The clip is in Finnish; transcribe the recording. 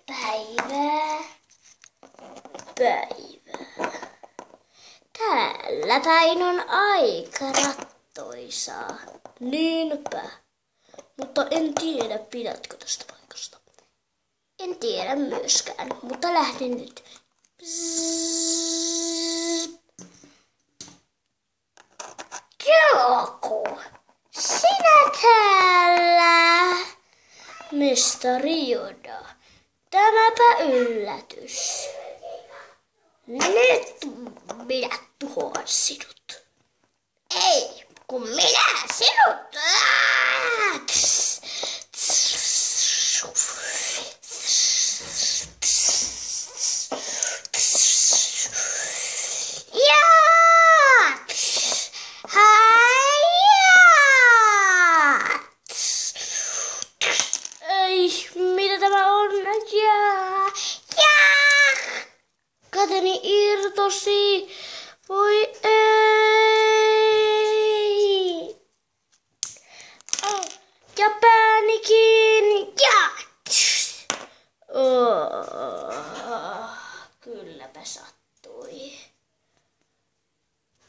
Päivää. Täällä päin on aika rattoisaa. Niinpä. Mutta en tiedä, pidätkö tästä paikasta. En tiedä myöskään, mutta lähdin nyt. Joku, sinä täällä? Mestari Yoda, tämäpä yllätys. Nyt minä tuhoan sinut. Ei, kun minä sinut. Ei, mitä tämä on? Käteni irtosi. Voi ei. Oh, ja pääni kiinni. Kylläpä sattuu.